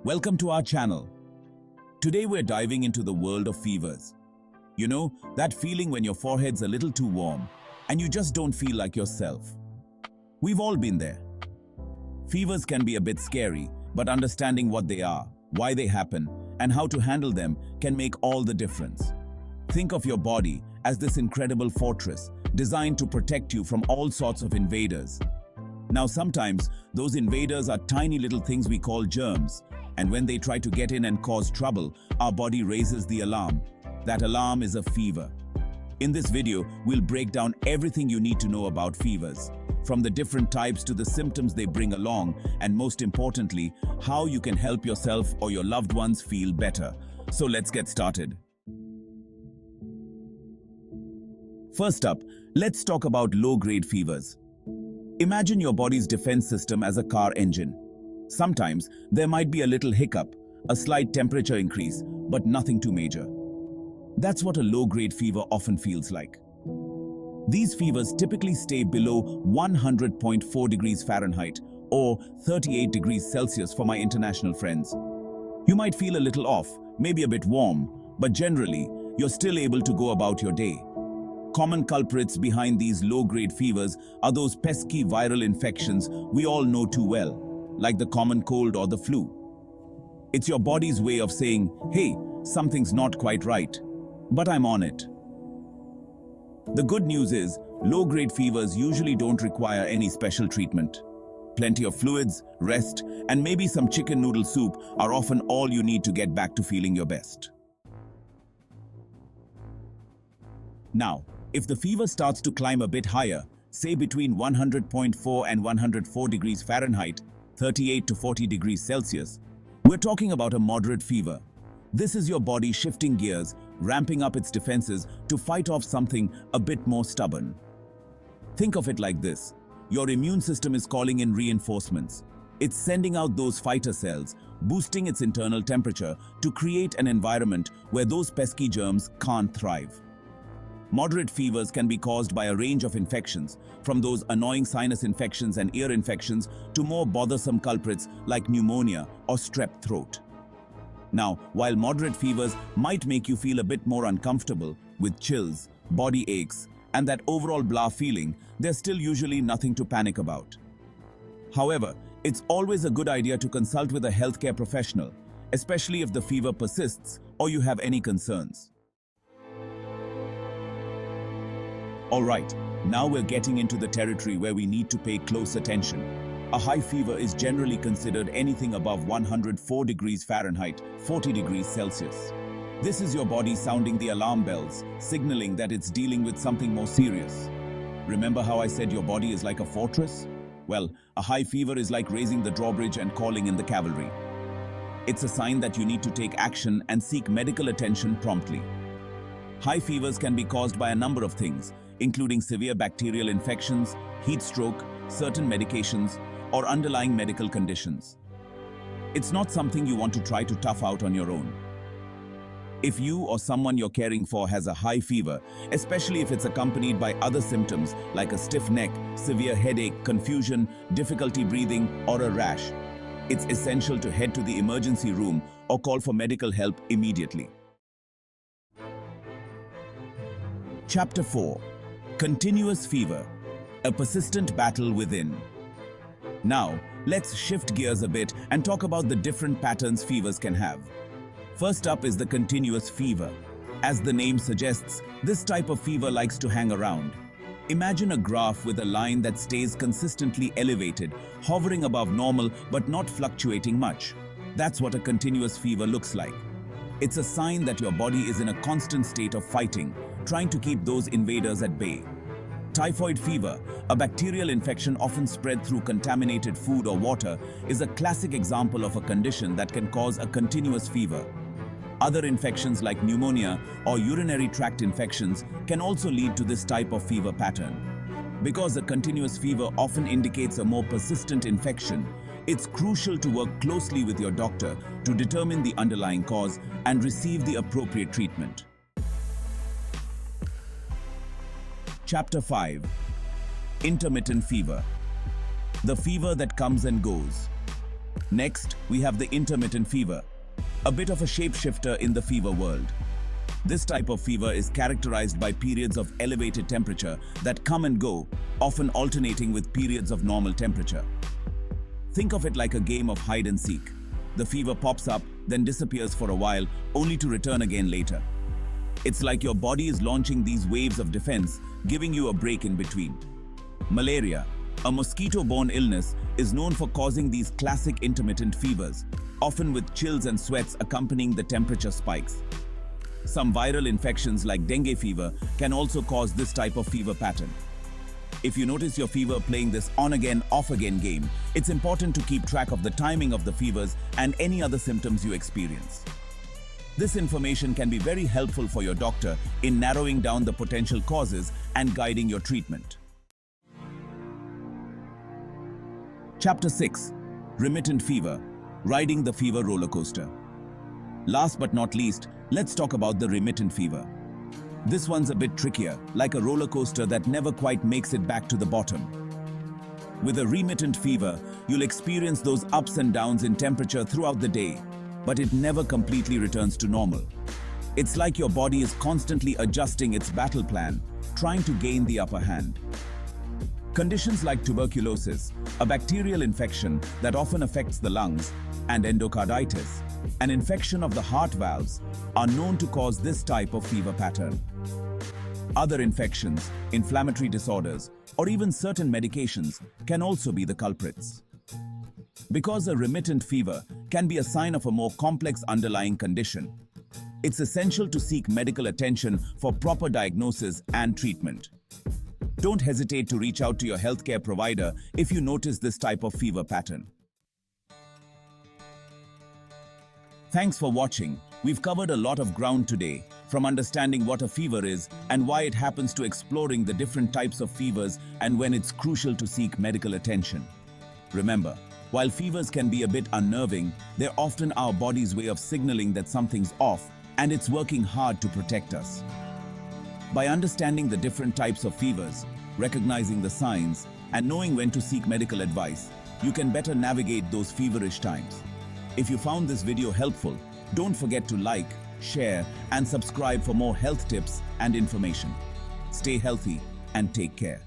Welcome to our channel. Today we're diving into the world of fevers. You know, that feeling when your forehead's a little too warm and you just don't feel like yourself. We've all been there. Fevers can be a bit scary, but understanding what they are, why they happen, and how to handle them can make all the difference. Think of your body as this incredible fortress designed to protect you from all sorts of invaders. Now sometimes those invaders are tiny little things we call germs, and when they try to get in and cause trouble, our body raises the alarm. That alarm is a fever. In this video, we'll break down everything you need to know about fevers, from the different types to the symptoms they bring along, and most importantly, how you can help yourself or your loved ones feel better. So let's get started. First up, let's talk about low-grade fevers. Imagine your body's defense system as a car engine. Sometimes there might be a little hiccup, a slight temperature increase, but nothing too major. That's what a low-grade fever often feels like. These fevers typically stay below 100.4 degrees Fahrenheit or 38 degrees Celsius for my international friends. You might feel a little off, maybe a bit warm, but generally, you're still able to go about your day. Common culprits behind these low-grade fevers are those pesky viral infections we all know too well, like the common cold or the flu. It's your body's way of saying, hey, something's not quite right, but I'm on it. The good news is, low-grade fevers usually don't require any special treatment. Plenty of fluids, rest, and maybe some chicken noodle soup are often all you need to get back to feeling your best. Now, if the fever starts to climb a bit higher, say between 100.4 and 104 degrees Fahrenheit, 38 to 40 degrees Celsius, we're talking about a moderate fever. This is your body shifting gears, ramping up its defenses to fight off something a bit more stubborn. Think of it like this. Your immune system is calling in reinforcements. It's sending out those fighter cells, boosting its internal temperature to create an environment where those pesky germs can't thrive. Moderate fevers can be caused by a range of infections, from those annoying sinus infections and ear infections to more bothersome culprits like pneumonia or strep throat. Now, while moderate fevers might make you feel a bit more uncomfortable with chills, body aches, and that overall blah feeling, there's still usually nothing to panic about. However, it's always a good idea to consult with a healthcare professional, especially if the fever persists or you have any concerns. Alright, now we're getting into the territory where we need to pay close attention. A high fever is generally considered anything above 104 degrees Fahrenheit, 40 degrees Celsius. This is your body sounding the alarm bells, signaling that it's dealing with something more serious. Remember how I said your body is like a fortress? Well, a high fever is like raising the drawbridge and calling in the cavalry. It's a sign that you need to take action and seek medical attention promptly. High fevers can be caused by a number of things, including severe bacterial infections, heat stroke, certain medications, or underlying medical conditions. It's not something you want to try to tough out on your own. If you or someone you're caring for has a high fever, especially if it's accompanied by other symptoms like a stiff neck, severe headache, confusion, difficulty breathing, or a rash, it's essential to head to the emergency room or call for medical help immediately. Chapter 4. Continuous fever, a persistent battle within. Now, let's shift gears a bit and talk about the different patterns fevers can have. First up is the continuous fever. As the name suggests, this type of fever likes to hang around. Imagine a graph with a line that stays consistently elevated, hovering above normal but not fluctuating much. That's what a continuous fever looks like. It's a sign that your body is in a constant state of fighting, trying to keep those invaders at bay. Typhoid fever, a bacterial infection often spread through contaminated food or water, is a classic example of a condition that can cause a continuous fever. Other infections like pneumonia or urinary tract infections can also lead to this type of fever pattern. Because a continuous fever often indicates a more persistent infection, it's crucial to work closely with your doctor to determine the underlying cause and receive the appropriate treatment. Chapter 5. Intermittent fever. The fever that comes and goes. Next, we have the intermittent fever, a bit of a shapeshifter in the fever world. This type of fever is characterized by periods of elevated temperature that come and go, often alternating with periods of normal temperature. Think of it like a game of hide and seek. The fever pops up, then disappears for a while, only to return again later. It's like your body is launching these waves of defense, giving you a break in between. Malaria, a mosquito-borne illness, is known for causing these classic intermittent fevers, often with chills and sweats accompanying the temperature spikes. Some viral infections like dengue fever can also cause this type of fever pattern. If you notice your fever playing this on-again, off-again game, it's important to keep track of the timing of the fevers and any other symptoms you experience. This information can be very helpful for your doctor in narrowing down the potential causes and guiding your treatment. Chapter 6. Remittent fever, riding the fever roller coaster. Last but not least, let's talk about the remittent fever. This one's a bit trickier, like a roller coaster that never quite makes it back to the bottom. With a remittent fever, you'll experience those ups and downs in temperature throughout the day, but it never completely returns to normal. It's like your body is constantly adjusting its battle plan, trying to gain the upper hand. Conditions like tuberculosis, a bacterial infection that often affects the lungs, and endocarditis, an infection of the heart valves, are known to cause this type of fever pattern. Other infections, inflammatory disorders, or even certain medications can also be the culprits. Because a remittent fever can be a sign of a more complex underlying condition, it's essential to seek medical attention for proper diagnosis and treatment. Don't hesitate to reach out to your healthcare provider if you notice this type of fever pattern. Thanks for watching. We've covered a lot of ground today, from understanding what a fever is and why it happens to exploring the different types of fevers and when it's crucial to seek medical attention. Remember, while fevers can be a bit unnerving, they're often our body's way of signaling that something's off and it's working hard to protect us. By understanding the different types of fevers, recognizing the signs, and knowing when to seek medical advice, you can better navigate those feverish times. If you found this video helpful, don't forget to like, share, and subscribe for more health tips and information. Stay healthy and take care.